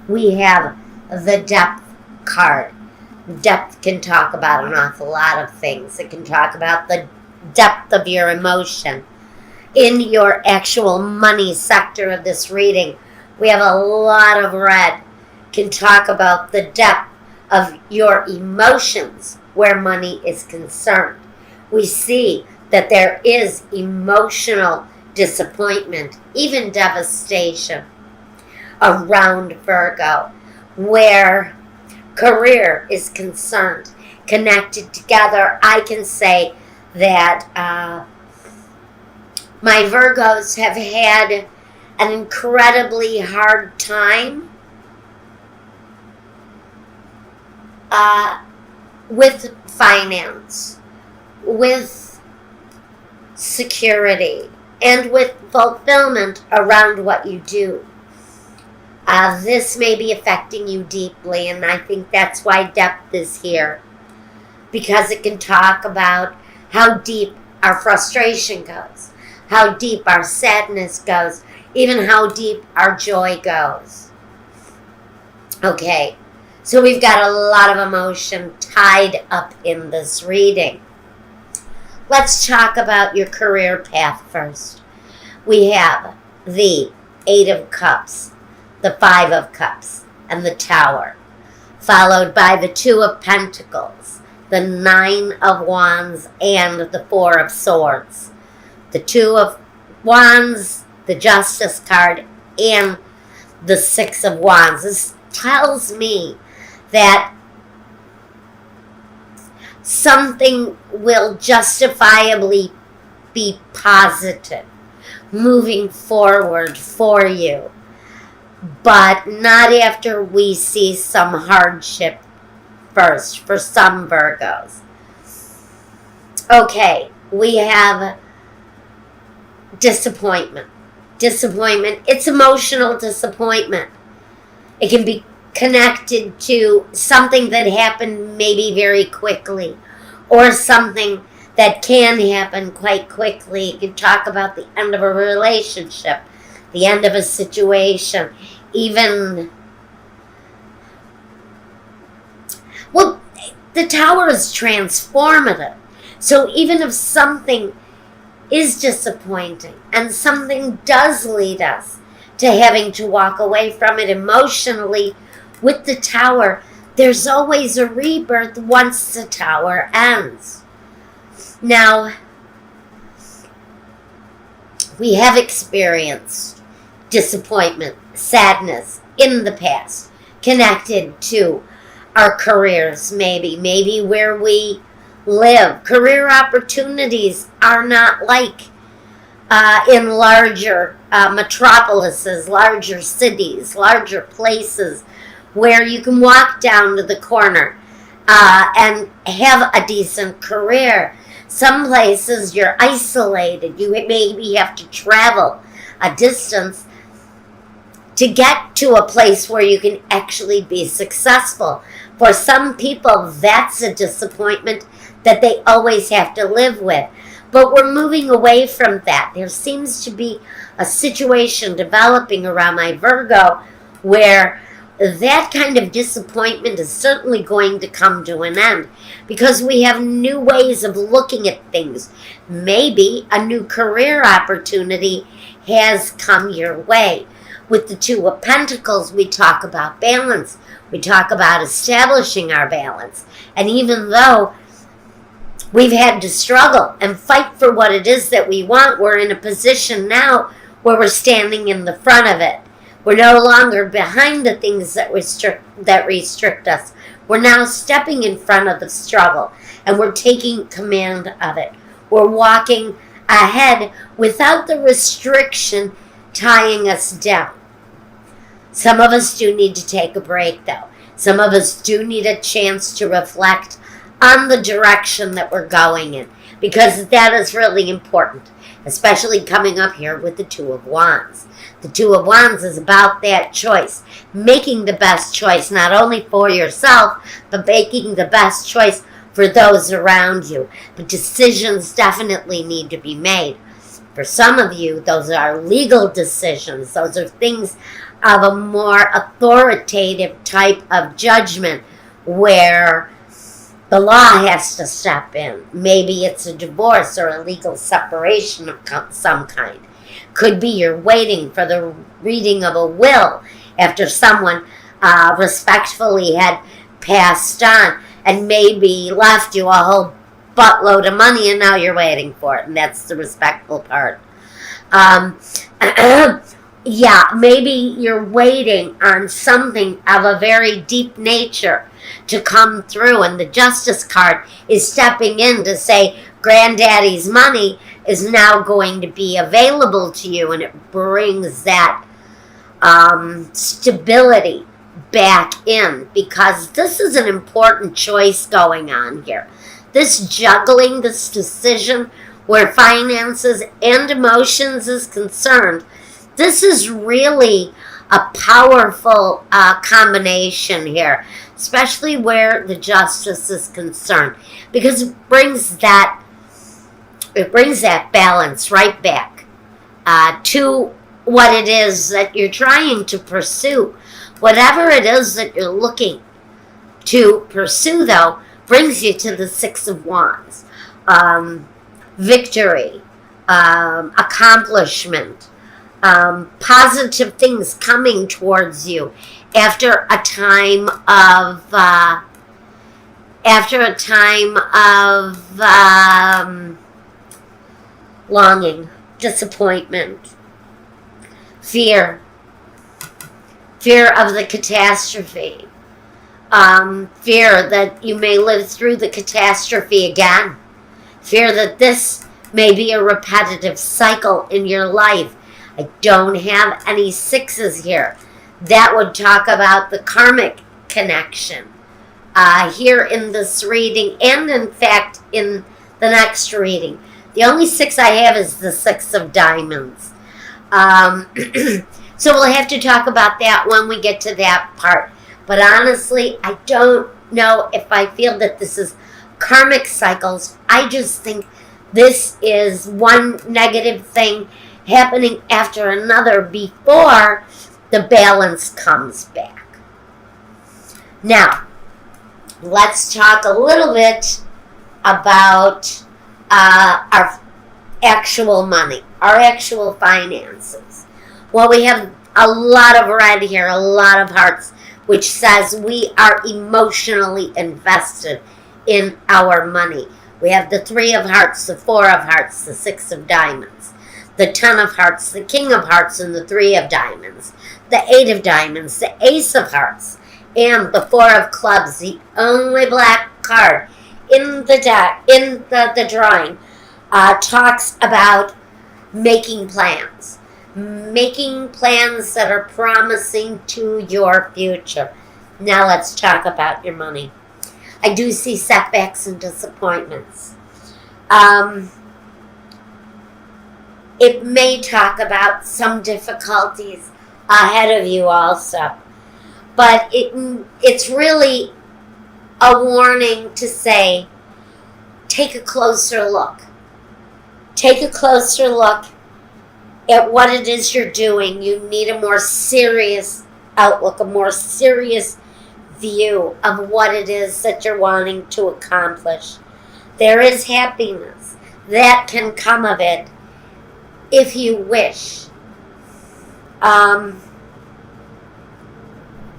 we have the depth card. Depth can talk about an awful lot of things. It can talk about the depth of your emotion. In your actual money sector of this reading, we have a lot of red. Can talk about the depth of your emotions where money is concerned. We see that there is emotional disappointment, even devastation around Virgo, where career is concerned. Connected together, I can say that my Virgos have had an incredibly hard time with finance, with security, and with fulfillment around what you do. This may be affecting you deeply, and I think that's why depth is here, because it can talk about how deep our frustration goes, how deep our sadness goes, even how deep our joy goes. Okay, so we've got a lot of emotion tied up in this reading. Let's talk about your career path first. We have the 8 of Cups, the 5 of Cups, and the Tower, followed by the 2 of Pentacles, the 9 of Wands, and the 4 of Swords. The 2 of Wands, the Justice card, and the 6 of Wands. This tells me that something will justifiably be positive moving forward for you, but not after we see some hardship first for some Virgos. Okay, we have disappointment. Disappointment, it's emotional disappointment. It can be connected to something that happened maybe very quickly, or something that can happen quite quickly. You can talk about the end of a relationship, the end of a situation, even, well, the Tower is transformative. So even if something is disappointing and something does lead us to having to walk away from it emotionally, with the Tower, there's always a rebirth once the Tower ends. Now, we have experienced disappointment, sadness in the past, connected to our careers, maybe where we live. Career opportunities are not like in larger metropolises, larger cities, larger places, where you can walk down to the corner and have a decent career. Some places you're isolated. You maybe have to travel a distance to get to a place where you can actually be successful. For some people, that's a disappointment that they always have to live with. But we're moving away from that. There seems to be a situation developing around my Virgo where that kind of disappointment is certainly going to come to an end, because we have new ways of looking at things. Maybe a new career opportunity has come your way. With the 2 of Pentacles, we talk about balance. We talk about establishing our balance. And even though we've had to struggle and fight for what it is that we want, we're in a position now where we're standing in the front of it. We're no longer behind the things that restrict us. We're now stepping in front of the struggle, and we're taking command of it. We're walking ahead without the restriction tying us down. Some of us do need to take a break, though. Some of us do need a chance to reflect on the direction that we're going in, because that is really important, especially coming up here with the 2 of Wands. The 2 of Wands is about that choice, making the best choice not only for yourself, but making the best choice for those around you. But decisions definitely need to be made. For some of you, those are legal decisions. Those are things of a more authoritative type of judgment where the law has to step in. Maybe it's a divorce or a legal separation of some kind. Could be you're waiting for the reading of a will after someone respectfully had passed on and maybe left you a whole buttload of money, and now you're waiting for it, and that's the respectful part. Yeah, maybe you're waiting on something of a very deep nature to come through, and the justice card is stepping in to say granddaddy's money is now going to be available to you, and it brings that stability back in, because this is an important choice going on here. This juggling, this decision where finances and emotions is concerned, this is really a powerful combination here, especially where the justice is concerned, because it brings that balance right back to what it is that you're trying to pursue. Whatever it is that you're looking to pursue, though, brings you to the Six of Wands. Victory, accomplishment, positive things coming towards you after a time of longing, disappointment, fear of the catastrophe, fear that you may live through the catastrophe again, fear that this may be a repetitive cycle in your life. I don't have any sixes here. That would talk about the karmic connection here in this reading, and in fact in the next reading. The only six I have is the Six of Diamonds. So we'll have to talk about that when we get to that part. But honestly, I don't know if I feel that this is karmic cycles. I just think this is one negative thing happening after another before the balance comes back. Now, let's talk a little bit about our actual money, our actual finances. Well, we have a lot of red here, a lot of hearts, which says we are emotionally invested in our money. We have the Three of Hearts, the Four of Hearts, the Six of Diamonds, the Ten of Hearts, the King of Hearts, and the Three of Diamonds, the Eight of Diamonds, the Ace of Hearts, and the Four of Clubs, the only black card in the deck, in the drawing, talks about making plans that are promising to your future. Now let's talk about your money. I do see setbacks and disappointments. It may talk about some difficulties ahead of you also. But it's really a warning to say, take a closer look. Take a closer look at what it is you're doing. You need a more serious outlook, a more serious view of what it is that you're wanting to accomplish. There is happiness that can come of it if you wish.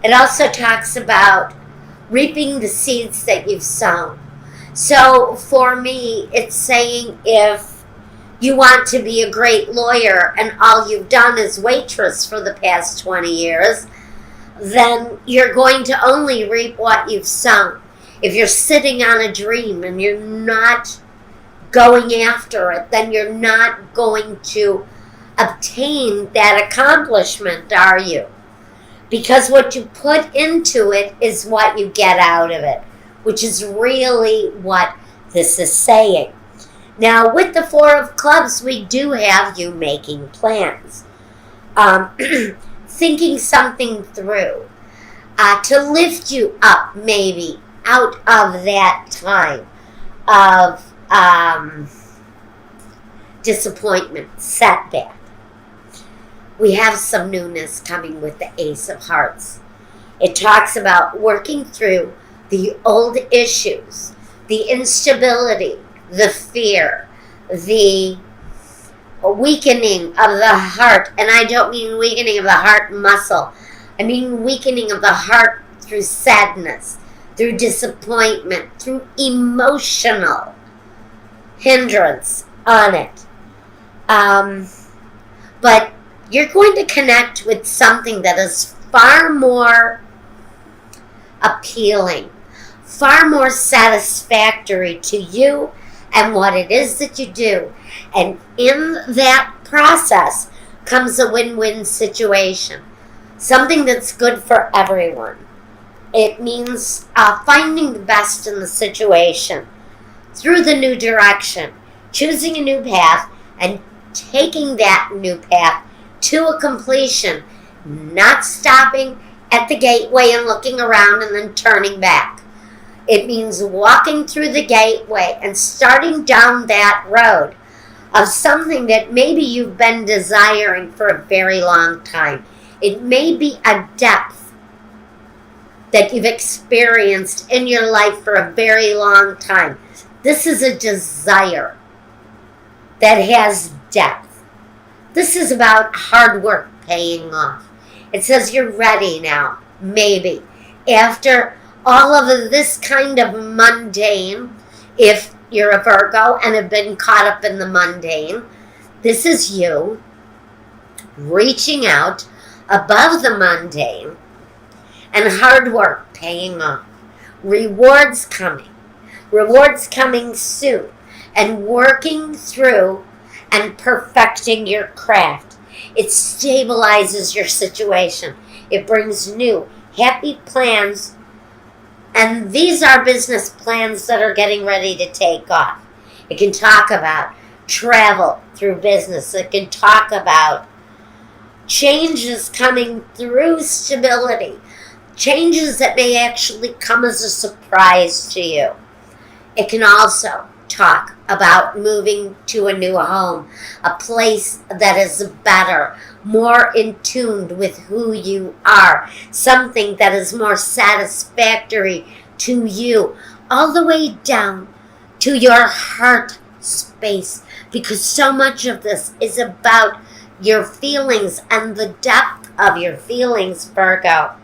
It also talks about reaping the seeds that you've sown. So for me, it's saying if you want to be a great lawyer and all you've done is waitress for the past 20 years, then you're going to only reap what you've sown. If you're sitting on a dream and you're not going after it, then you're not going to obtain that accomplishment, are you? Because what you put into it is what you get out of it, which is really what this is saying. Now, with the Four of Clubs, we do have you making plans, thinking something through, to lift you up maybe out of that time of disappointment, setback. we have some newness coming with the Ace of Hearts. It talks about working through the old issues, the instability, the fear, the weakening of the heart. And I don't mean weakening of the heart muscle. I mean weakening of the heart through sadness, through disappointment, through emotional hindrance on it. But you're going to connect with something that is far more appealing, far more satisfactory to you and what it is that you do. And in that process comes a win-win situation, something that's good for everyone. It means finding the best in the situation through the new direction, choosing a new path, and taking that new path to a completion, not stopping at the gateway and looking around and then turning back. It means walking through the gateway and starting down that road of something that maybe you've been desiring for a very long time. It may be a depth that you've experienced in your life for a very long time. This is a desire that has depth. This is about hard work paying off. It says you're ready now, maybe. After all of this kind of mundane, if you're a Virgo and have been caught up in the mundane, this is you reaching out above the mundane and hard work paying off. Rewards coming soon, and working through and perfecting your craft. It stabilizes your situation. It brings new, happy plans. And these are business plans that are getting ready to take off. It can talk about travel through business. It can talk about changes coming through stability. Changes that may actually come as a surprise to you. It can also talk about moving to a new home, a place that is better, more in tune with who you are, something that is more satisfactory to you, all the way down to your heart space, because so much of this is about your feelings and the depth of your feelings, Virgo.